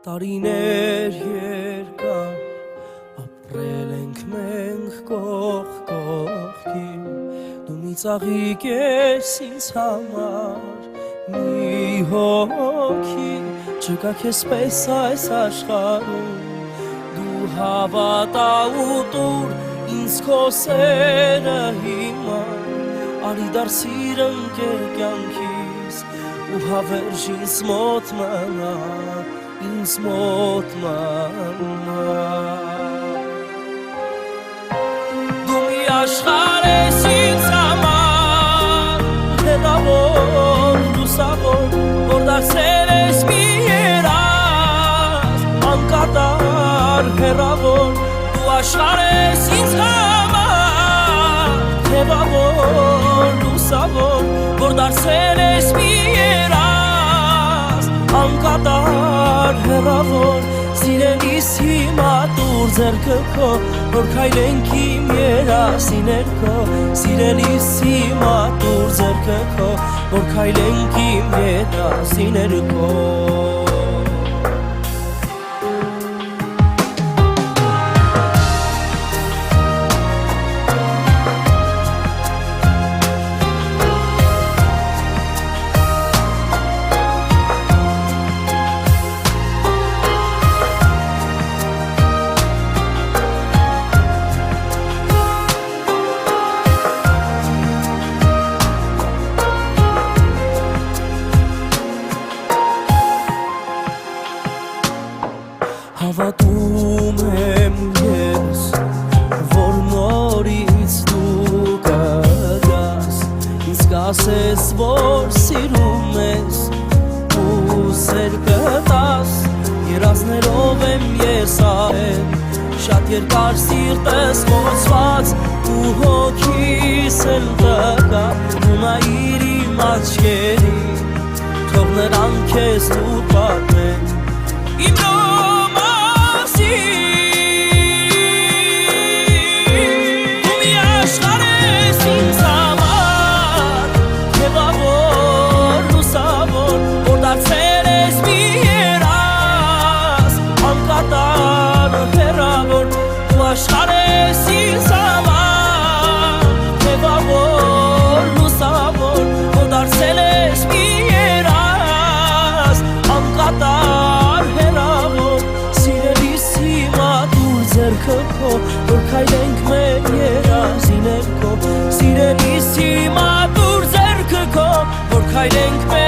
Տարիներ երկար ապրել ենք մենք կողք կողքի Դու մի ծաղիկ ես ինձ համար մի հոգի Չկա քեզ պես այս աշխարհում Դու հավատա ու տուր ինձ քո սերը հիմա Արի դարձիր ընկեր կյանքիս ու հավերժ ինձ մոտ մնա Ինձ մոտ մնա Դու մի աշխարհ ես ինձ համար Հեռավոր, լուսավոր, որ դարձել ես մի երազ Անկատար, հեռավոր, դու աշխարհ ես ինձ համար Հեռավոր, լուսավոր, որ դարձել ես մի երազ Անկատար, հեռավոր, սիրելիս հիմա տուր ձեռքը քո Որ քայլենք իմ երազիներ քո Սիրելիս հիմա տուր ձեռքը քո Որ քայլենք իմ երազիներ քո Հավատում եմ ես, որ նորից դու կգաս Ինձ կասես, որ սիրում ես ու սեր կտաս Երազներով եմ ես արել, շատ երկար սիրտս խոցված ու հոգիս էլ տկա Դու նայիր իմ աչքերին, թող նրան քեզ դու պատմեն Իմ Աշխարհ ես ինձ համար Թևավոր, լուսավոր Որ դարձել ես մի երազ Անկատար, հեռավոր Սիրելիս հիմա տուր ձեռքը քո Որ քայլենք մեր երազիներ քո Սիրելիս հիմա տուր ձեռքը քո Որ քայլենք մեր